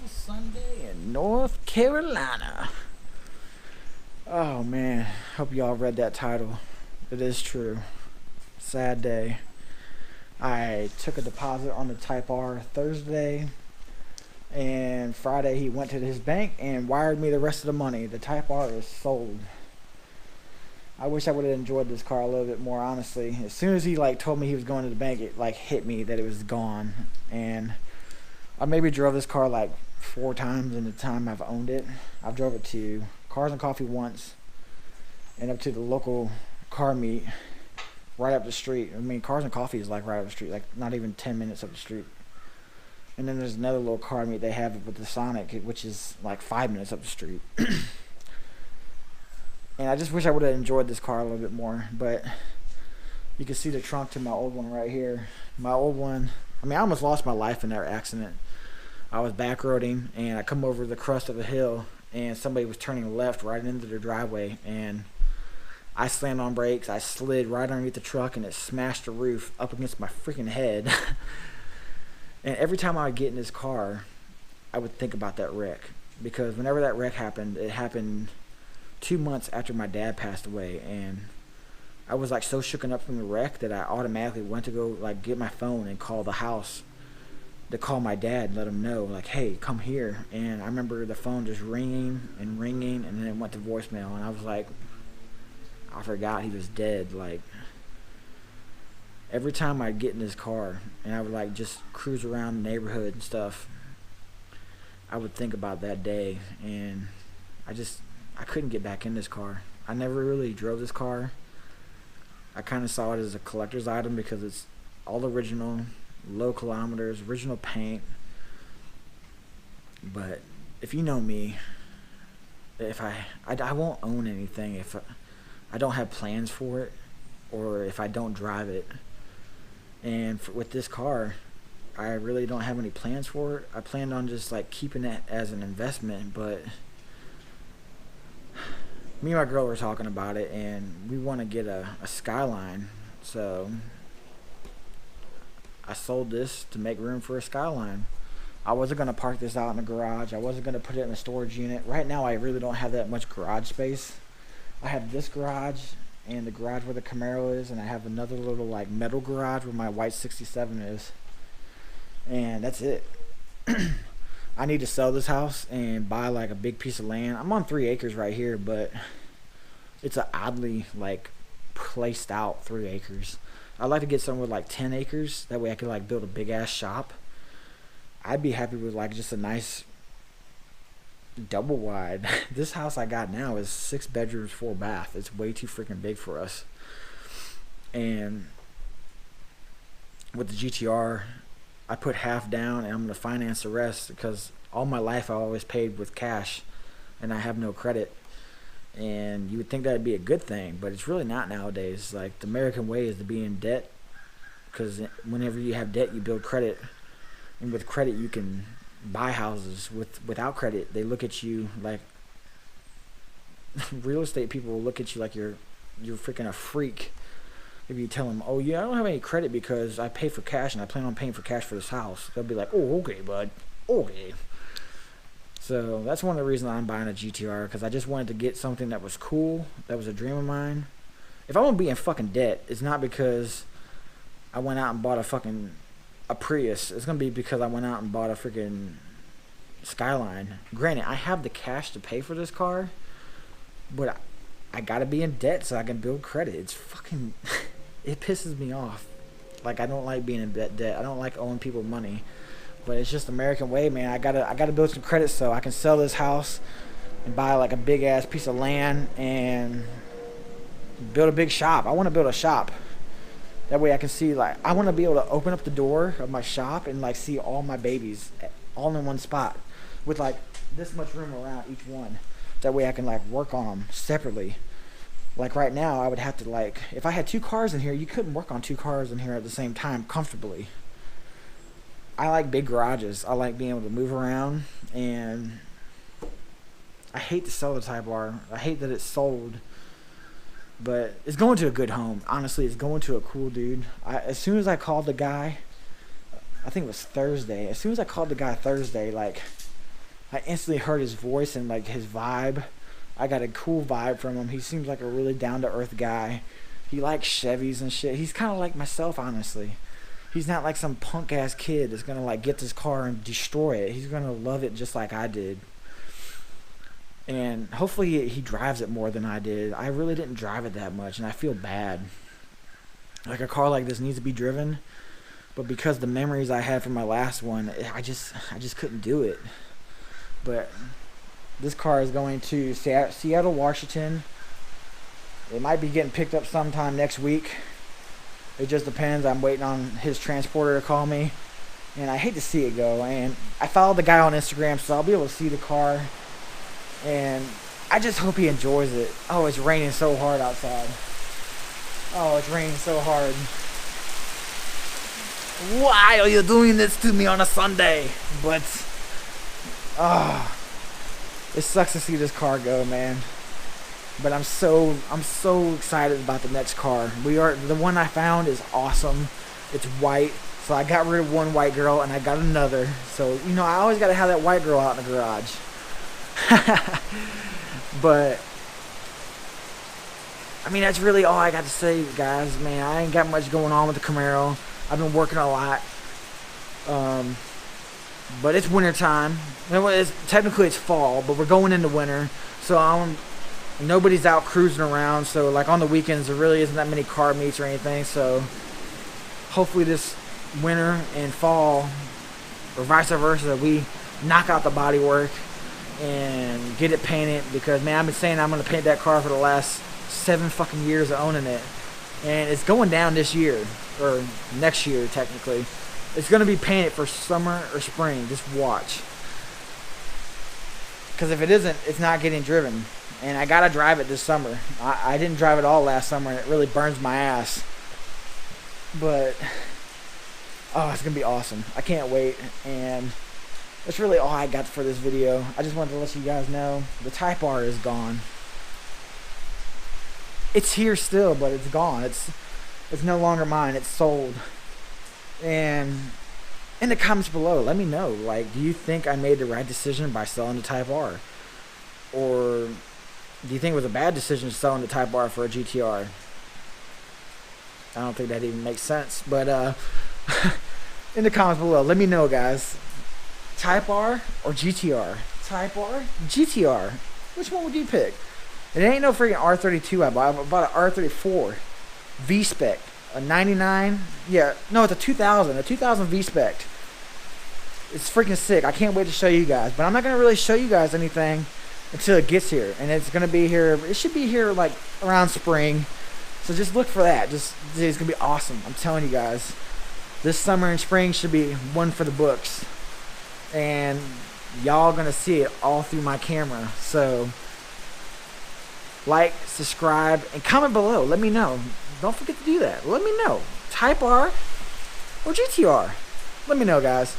Sunday in North Carolina. Oh man, hope y'all read that title. It is true. Sad day. I took a deposit on the Type R Thursday, and Friday he went to his bank and wired me the rest of the money. The Type R is sold. I wish I would have enjoyed this car a little bit more, honestly. As soon as he told me he was going to the bank, it hit me that it was gone. And I maybe drove this car 4 times in the time I've owned it. I've drove it to Cars and Coffee once, and up to the local car meet right up the street. I mean, Cars and Coffee is right up the street, not even 10 minutes up the street. And then there's another little car meet they have with the Sonic, which is 5 minutes up the street. And I just wish I would have enjoyed this car a little bit more. But you can see the trunk to my old one right here. My old one, I almost lost my life in that accident. I was back roading, and I come over the crest of a hill, and somebody was turning left right into the driveway, and I slammed on brakes. I slid right underneath the truck, and it smashed the roof up against my freaking head. And every time I would get in this car, I would think about that wreck, because whenever that wreck happened, it happened 2 months after my dad passed away, and I was so shooken up from the wreck that I automatically went to go get my phone and call the house to call my dad and let him know hey, come here. And I remember the phone just ringing and ringing, and then it went to voicemail, and I was I forgot he was dead. Every time I'd get in his car and I would just cruise around the neighborhood and stuff, I would think about that day, and I couldn't get back in this car. I never really drove this car. I kind of saw it as a collector's item because it's all original, low kilometers, original paint. But if you know me, if I won't own anything if I don't have plans for it, or if I don't drive it. And with this car, I really don't have any plans for it. I planned on just keeping it as an investment, but me and my girl were talking about it, and we want to get a Skyline. So I sold this to make room for a Skyline. I wasn't going to park this out in the garage. I wasn't going to put it in a storage unit. Right now I really don't have that much garage space. I have this garage and the garage where the Camaro is, and I have another little metal garage where my white 67 is. And that's it. I need to sell this house and buy a big piece of land. I'm on 3 acres right here, but it's a oddly placed out 3 acres. I'd like to get somewhere with 10 acres. That way I could build a big ass shop. I'd be happy with just a nice double wide. This house I got now is 6 bedrooms, 4 bath. It's way too freaking big for us. And with the GTR, I put half down, and I'm going to finance the rest, because all my life I always paid with cash, and I have no credit. And you would think that would be a good thing, but it's really not nowadays. The American way is to be in debt, because whenever you have debt, you build credit, and with credit you can buy houses. Without credit, they look at you real estate people will look at you like you're freaking a freak. If you tell them, oh yeah, I don't have any credit because I pay for cash and I plan on paying for cash for this house, they'll be like, oh okay bud, okay. So that's one of the reasons I'm buying a GTR, because I just wanted to get something that was cool, that was a dream of mine. If I'm gonna be in fucking debt, it's not because I went out and bought a Prius. It's gonna be because I went out and bought a freaking Skyline. Granted, I have the cash to pay for this car, but I gotta be in debt so I can build credit. It's fucking it pisses me off. I don't like being in debt. I don't like owing people money, but it's just American way, man. I gotta build some credit so I can sell this house and buy a big ass piece of land and build a big shop. I want to build a shop. That way I can see, I want to be able to open up the door of my shop and see all my babies all in one spot with this much room around each one. That way I can work on them separately. Right now I would have to if I had 2 cars in here, you couldn't work on 2 cars in here at the same time comfortably. I like big garages. I like being able to move around, and I hate to sell the Type R. I hate that it's sold, but it's going to a good home. Honestly, it's going to a cool dude. As soon as I called the guy, I think it was Thursday. As soon as I called the guy Thursday, I instantly heard his voice and like his vibe. I got a cool vibe from him. He seems like a really down to earth guy. He likes Chevys and shit. He's kind of like myself, honestly. He's not like some punk ass kid that's gonna like get this car and destroy it. He's gonna love it just like I did. And hopefully he drives it more than I did. I really didn't drive it that much, and I feel bad. Like a car like this needs to be driven, but because the memories I had from my last one, I just couldn't do it. But this car is going to Seattle, Washington. It might be getting picked up sometime next week. It just depends. I'm waiting on his transporter to call me, and I hate to see it go. And I followed the guy on Instagram, so I'll be able to see the car. And I just hope he enjoys it. Oh, it's raining so hard outside. Oh, it's raining so hard. Why are you doing this to me on a Sunday? But, it sucks to see this car go, man. But I'm so excited about the next car. The one I found is awesome. It's white. So I got rid of one white girl and I got another. So, you know, I always got to have that white girl out in the garage. But I mean, that's really all I got to say, guys. Man, I ain't got much going on with the Camaro. I've been working a lot. But it's winter time. Technically it's fall, but we're going into winter. So nobody's out cruising around. So like on the weekends, there really isn't that many car meets or anything. So hopefully this winter and fall, or vice versa, we knock out the body work and get it painted, because man, I've been saying I'm going to paint that car for the last 7 fucking years of owning it, and it's going down this year, or next year technically. It's going to be painted for summer or spring. Just watch, because if it isn't, it's not getting driven, and I gotta drive it this summer. I didn't drive it all last summer, and it really burns my ass, but oh, it's gonna be awesome. I can't wait. And that's really all I got for this video. I just wanted to let you guys know the Type R is gone. It's here still, but it's gone. It's no longer mine. It's sold. And in the comments below, let me know, like, do you think I made the right decision by selling the Type R? Or do you think it was a bad decision selling the Type R for a GTR? I don't think that even makes sense. But in the comments below, let me know, guys. Type R or GTR? Type R? GTR? Which one would you pick? It ain't no freaking R32 I bought. I bought an R34 V-Spec. A 99? Yeah, no, it's a 2000. A 2000 V-Spec. It's freaking sick. I can't wait to show you guys. But I'm not going to really show you guys anything until it gets here. And it's going to be here. It should be here like around spring. So just look for that. It's going to be awesome. I'm telling you guys. This summer and spring should be one for the books. And y'all gonna see it all through my camera. So like, subscribe, and comment below. Let me know. Don't forget to do that. Let me know. Type R or GTR. Let me know, guys.